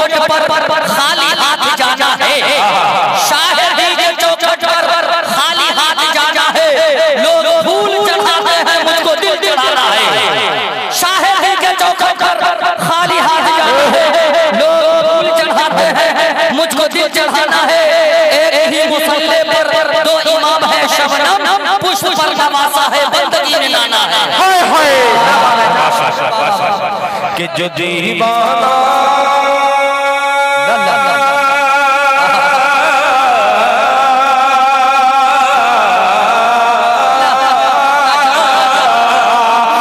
चौखट पर खाली हाथ जाना है, शाहिदी के चौखट पर खाली हाथ जाना है, लोग फूल चढ़ाते हैं मुझको दिल चढ़ाना है। शाहिदी के चौखट पर खाली हाथ जाना है, लोग फूल चढ़ाते हैं मुझको दिल चढ़ाना है। एक ही मुसल्ले पर दो इमाम है, शबनम पुष्प पर नवासा है, बंदगी में लाना है। हाय हाय कि जो दीवाना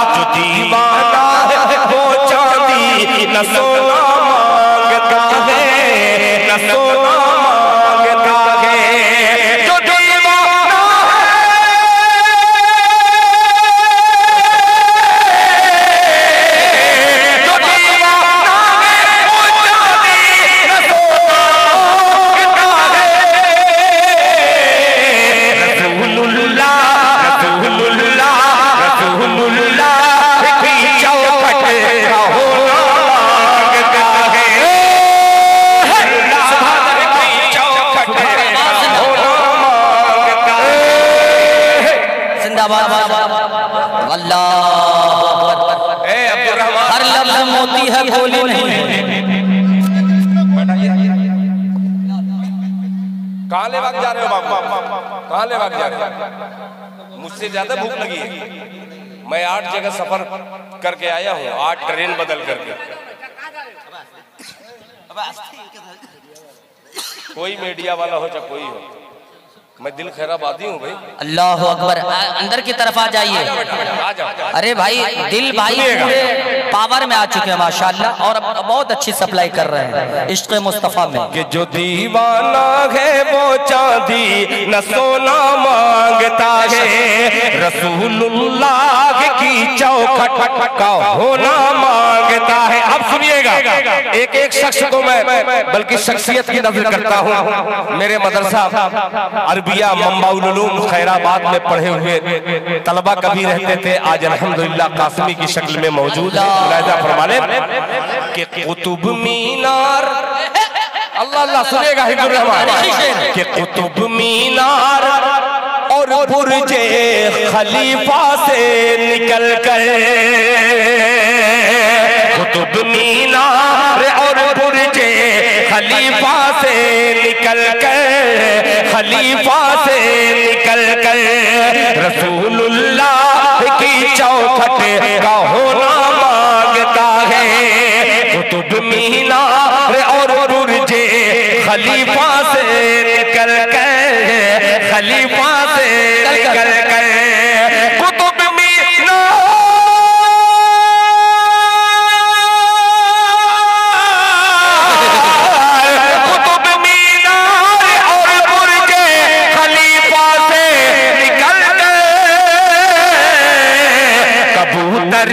जो दीवाना है वो चांदी न सोना मांगता है, न सोना मांगता है। जो दीवाना हर लफ्ज़ मोती है, गोली नहीं। कहाँ ले भाग जा रहे हो बाबू, कहाँ ले भाग जा रहे हो? मुझसे ज्यादा भूख लगी है। मैं 8 जगह सफर करके आया हूँ, 8 ट्रेन बदल करके। कोई मीडिया वाला हो चाहे कोई हो, मैं दिल खैराबादी हूँ भाई। अल्लाह अकबर। अंदर की तरफ आ जाइए। आ जाओ। अरे भाई दिल भाई पूरे पावर में आ चुके हैं माशाल्लाह, और अब बहुत अच्छी सप्लाई कर रहे हैं इश्क़ मुस्तफ़ा में। कि जो दीवाना है वो चांदी न सोना मांगता है, रसूलुल्लाह की चौखट का होना मांगता है। अब सुनिएगा, एक एक शख्स को मैं बल्कि शख्सियत की नजर करता हूँ। मेरे मदरसा अरबिया मंबाउल उलूम खैराबाद में पढ़े हुए तलबा कभी रहते थे, आज अल्हम्दुलिल्लाह कासिमी की शक्ल में मौजूद है। मुलाहिजा फरमा लें कि कुतुब मीनार, अल्लाह अल्लाह सुनेगा हिब्बुर रहमान, कि कुतुब मीनार और बुर्जे खलीफा से निकल कर, कुतुब मीनार और बुर्जे खलीफा से निकल कर, खलीफा से निकल कर रसूलुल्लाह की चौखट का होना मांगता है। कुतुब मीनार और बुर्जे खलीफा से निकल कर, खलीफा से निकल कर कुतुब मीनार, कुतुब मीनार और बुर्जे खलीफा से निकल कर कबूतर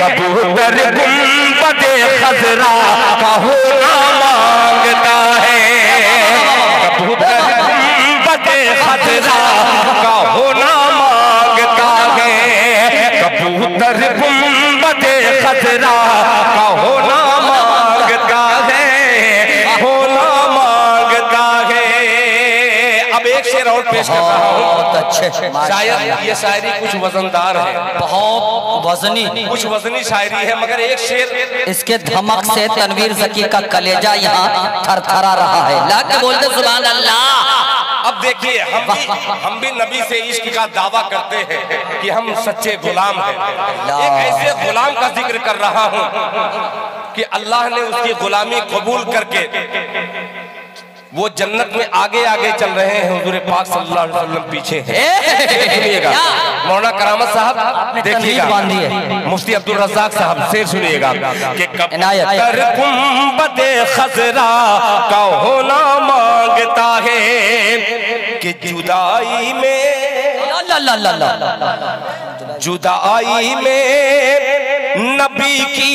कबूतर गुंबद खजरा का होना मांगता है। कबूतर गुंबद खजरा का होना मांगता है, कबूतर गुंबद खजरा का होना मांगता है, होना मांगता है। अब एक शेर और पेश कर रहा हूँ। बहुत अच्छे। शायद ये शायरी कुछ वजनदार है, बहुत वजनी, कुछ वजनी शायरी है, मगर एक शेर इसके धमक से तनवीर ज़की का कलेजा यहाँ थरथरा रहा है। लाके बोलते सुभान अल्लाह। अब देखिए, हम भी नबी से इश्क का दावा करते हैं कि हम सच्चे गुलाम हैं। एक ऐसे गुलाम का जिक्र कर रहा हूँ कि अल्लाह ने उसकी गुलामी कबूल करके वो जन्नत में आगे आगे चल रहे हैं, हुजूर पाक सल्लल्लाहु अलैहि वसल्लम पीछे हैं। सुनिएगा मौलाना करामत साहब, देखिएगा मुफ्ती अब्दुल रज़्ज़ाक साहब शेर सुनिएगा कि कबूतर गुंबद खजरा का होना मांगता है, कि जुदाई में, जुदाई में नबी की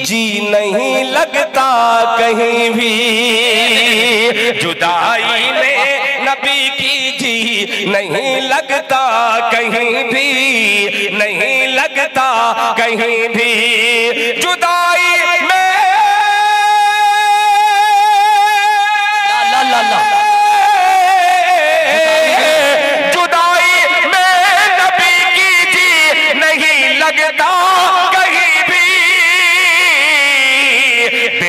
जी नहीं लगता कहीं भी, जुदाई में नबी की जी नहीं लगता कहीं भी, नहीं लगता कहीं भी, जुदाई में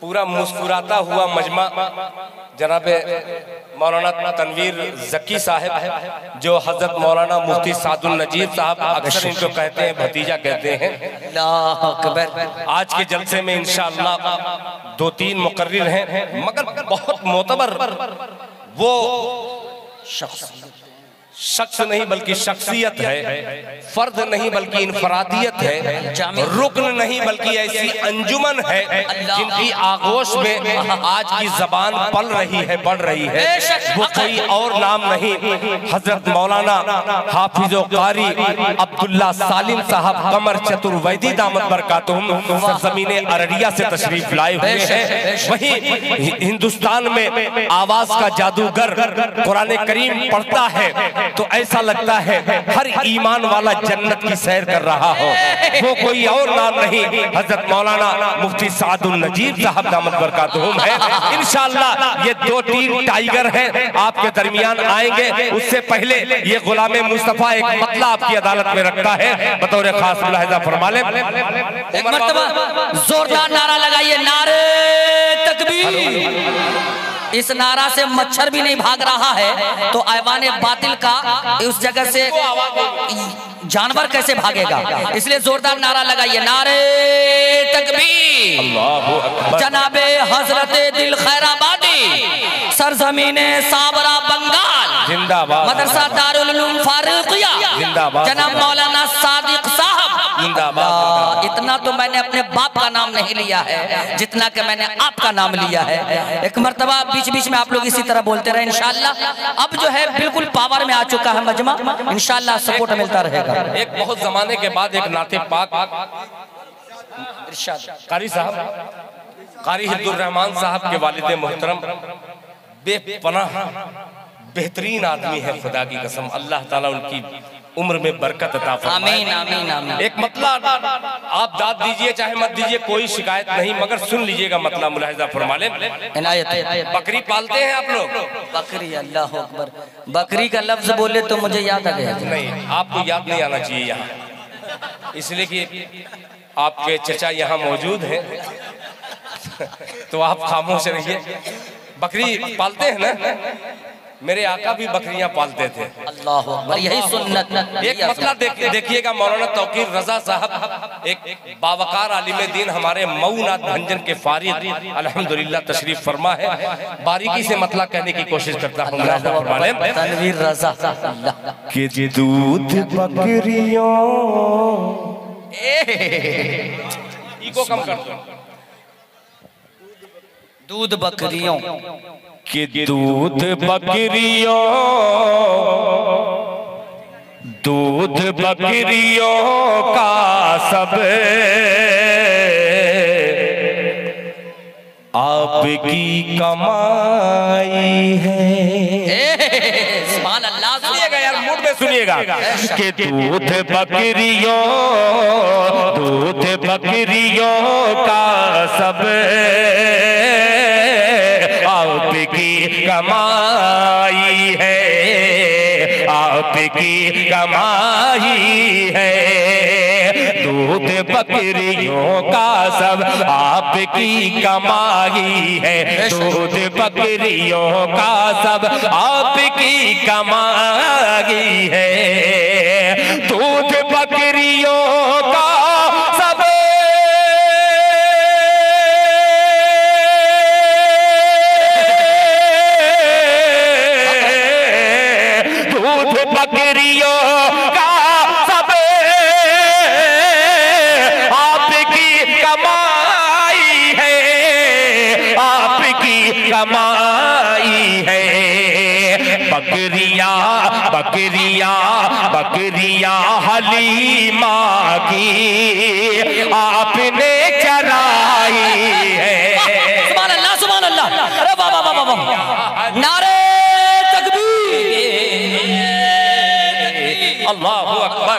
पूरा मुस्कुराता हुआ मजमा जनाब मौलाना तनवीर ज़की साहब, जो हजरत मौलाना मुफ्ती सादुल नजीब साहब अक्सर इनको कहते हैं भतीजा कहते हैं। अल्लाह अकबर। आज के जलसे में इंशाअल्लाह 2-3 मुकर्रिर हैं, मगर बहुत मोतबर वो शख्स नहीं बल्कि शख्सियत है, फर्द नहीं बल्कि इनफरादियत है, रुकन नहीं बल्कि ऐसी अंजुमन है जिनकी आगोश में आज की जबान पल रही है, बढ़ रही है। वो कोई और नाम नहीं, हजरत मौलाना हाफिज़ो कारी अब्दुल्ला सालिम साहब कमर चतुर्वेदी दामत बरकातुहुम सरजमीने अररिया से तशरीफ लाए हुए हैं। वहीं हिंदुस्तान में आवाज का जादूगर कुरान करीम पढ़ता है तो ऐसा लगता है हर ईमान वाला जन्नत की सैर कर रहा हो। वो कोई और नाम नहीं, हजरत मौलाना मुफ्ती सादुल नजीब साहब दामत बरकातुहुम है। इंशाअल्लाह ये 2-3 टाइगर हैं आपके दरमियान आएंगे। उससे पहले ये गुलामे मुस्तफा एक मतला आपकी अदालत में रखता है, बतौर खास मुलाहिजा फरमा लें। एक मर्तबा जोरदार नारा लगाइए, नारे तकबीर। इस नारा से मच्छर भी नहीं भाग रहा है तो ऐवान बातिल का उस जगह से जानवर कैसे भागेगा, इसलिए जोरदार नारा लगाइए, नारे तकबीर। जनाबे हजरत दिल खैराबादी सरजमीने साबरा बंगाल जिंदाबाद, मदरसा दारुल उलूम फारूकिया जिंदाबाद, जनाब मौलाना सादिक साहब जिंदाबाद। इतना तो मैंने अपने बाप का नाम नहीं लिया है जितना कि मैंने आपका नाम लिया है। एक मर्तबा बीच बीच में आप लोग इसी तरह बोलते रहे इंशाअल्लाह। अब जो है बिल्कुल पावर में आ चुका है मजमा, इंशाअल्लाह सपोर्ट मिलता रहेगा। एक बहुत जमाने के बाद एक नाते पाक कारी साहब, कारी हिब्दुर रहमान साहब के वालिद मोहतरम बेपनाह बेहतरीन आदमी है, खुदा की कसम, अल्लाह ताला उनकी उम्र में बरकत अता फरमाए। आमीन आमीन आमीन। एक मतला आप दाद दीजिए चाहे मत दीजिए, कोई शिकायत नहीं, मगर सुन लीजिएगा मतला मुलाहिजा फरमा लें। बकरी पालते हैं आप लोग? बकरी, अल्लाह अकबर। बकरी का लफ्ज बोले तो मुझे याद आ गया। नहीं, आपको याद नहीं आना चाहिए यहाँ, इसलिए कि आपके चचा यहाँ मौजूद हैं तो आप खामोश रहिए। बकरी पालते हैं ना, मेरे आका भी बकरियां पालते थे। अल्लाह अकबर, यही सुन्नत। एक मतला देखिएगा, मौलाना तौकीर रजा साहब एक बावकार आलिम दीन हमारे मऊ नाथ भंजन के फारिग अल्हम्दुलिल्लाह तशरीफ फरमा है। बारीकी से मतला कहने की कोशिश करता हूँ। तनवीर रजा के दूध बकरियों, इको कम कर दो, दूध बकरियों कि दूध बकरियों, दूध बकरियों का सब आपकी कमाई है। सुभान अल्लाह, सुनिएगा यार, मूड में सुनिएगा कि दूध बकरियों, दूध बकरियों का सब आपकी कमाई है, आपकी कमाई है। दूध बकरियों का सब आपकी कमाई है, दूध बकरियों का सब आपकी कमाई है। दूध बकरियों का सब बकरियों का सब आपकी कमाई है, आपकी कमाई है। बकरियां बकरियां बकरियां हलीमा की आपने चराई है। सुभान अल्लाह, सुभान अल्लाह। अरे वाह वाह वाह वाह, नारे तकबीर, अल्लाहु अकबर।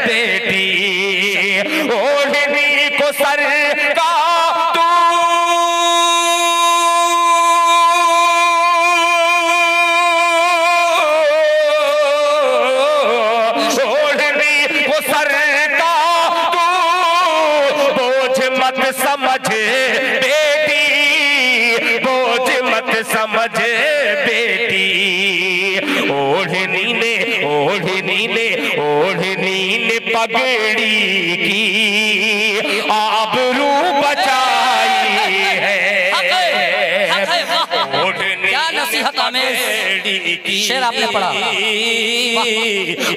बेटी, ओढ़नी को सर का तू ओढ़नी को सर का तू बोझ मत समझ बेटी, बोझ मत समझ बेटी। ओढ़नी ने पगड़ी की आबरू बचाई है। क्या नसीहत की शेर आपने पढ़ा,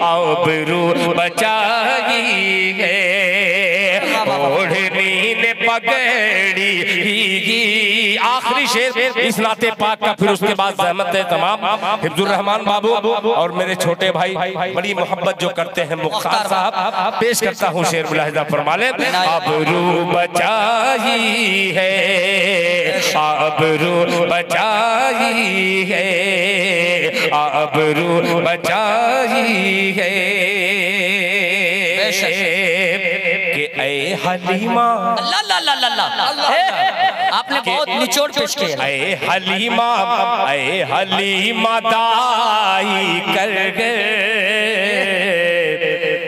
आबरू बचाई है। ओढ़नी ने पगड़ी की, आखिरी शेर इस नाते पाक का, फिर उसके बाद ज़हमत है तमाम हिफ्जुर रहमान बाबू और मेरे छोटे भाई बड़ी मोहब्बत जो करते हैं मुख्तार साहब, पेश करता हूँ शेर मुलाहिजा फरमा लें। आबरू बचाई है, आबरू बचाई है, आबरू बचाई है कि ऐ हलीमा, आपने बहुत निचोड़ पेश किया। ऐ हलीमा दाई कर गए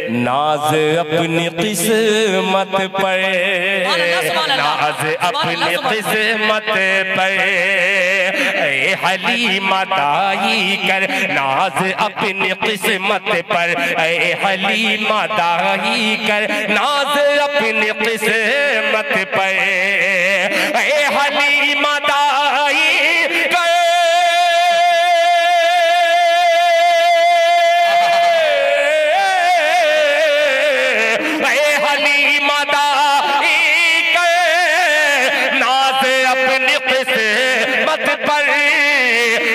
नाज अपनी किस्मत पर, नाज अपनी किस्मत पर। ऐ हलीमा दाई कर नाज अपनी किस्मत पर, ऐ हलीमा दाई कर नाज अपनी किस्मत पर। ऐ हलीमा दाई कर, ऐ हलीमा दाई कर नाज अपनी किस्मत पर,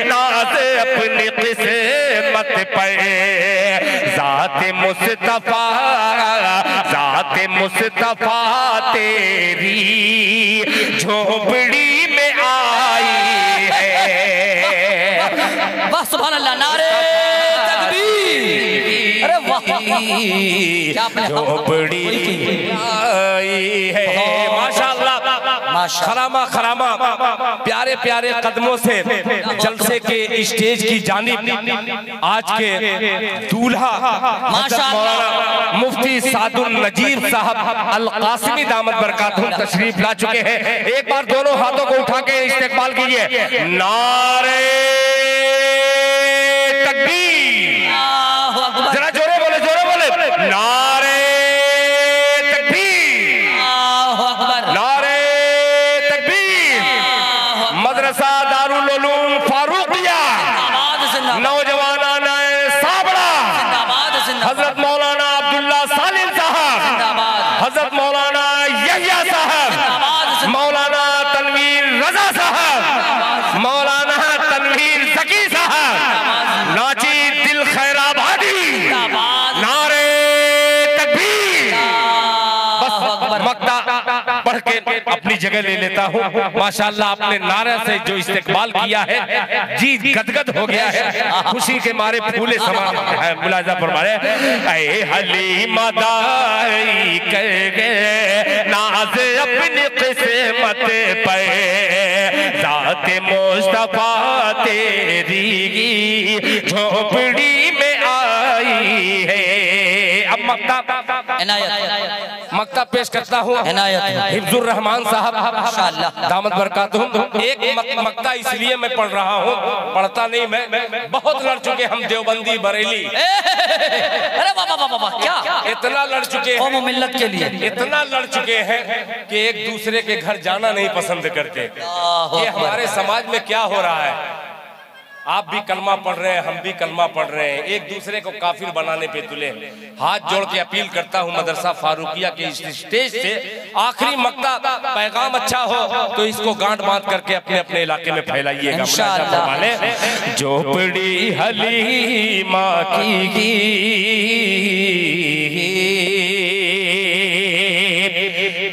नाज अपनी किस्मत पर। ज़ात मुस्तफा, ज़ात मुस्तफा तेरी झोपड़ी में आई है। वाह सुभान अल्लाह, नारे तकबीर। अरे वाह, झोपड़ी आई है। माशाअल्लाह, खरामा खरामा प्यारे प्यारे कदमों से जलसे के स्टेज की जानिब आज के दूल्हा माशाअल्लाह मुफ्ती सादुल नजीर साहब अल कासिमी दामत बरकातहुम तशरीफ ला चुके हैं। एक बार दोनों हाथों को उठा के इस्तेकबाल कीजिए। नारे तकबीर, जरा जोरे बोले, जोरे बोले। नारे अपनी जगह ले लेता हूँ। माशाअल्लाह आपने नारे से जो इस्तेकबाल किया है, जी गदगद हो गया है, खुशी के मारे फूले समान है। मुलाहिजा फरमाए। ऐ हलीमा दाई कर गए नाज अपनी किस्मत पे, ज़ात मुस्तफा तेरी झोपड़ी में आई है। अब मक्ता पेश करता हूँ हिफ्जुर रहमान साहब दामत बरकातहुम। एक मक्ता इसलिए मैं पढ़ रहा हूँ, पढ़ता नहीं मैं, बहुत लड़ चुके हम देवबंदी बरेली। अरे बाबा क्या इतना लड़ चुके हैं मिल्लत के लिए, इतना लड़ चुके हैं कि एक दूसरे के घर जाना नहीं पसंद करते। ये हमारे समाज में क्या हो रहा है? आप भी कलमा पढ़ रहे हैं, हम भी कलमा पढ़ रहे हैं, एक दूसरे को काफिर बनाने पे तुले। हाथ जोड़ के अपील करता हूँ मदरसा फारूकिया के इस स्टेज से, आखिरी मक्ता पैगाम अच्छा हो तो इसको गांठ बांध करके अपने अपने इलाके में फैलाइएगा। झोपड़ी हलीमा की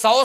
100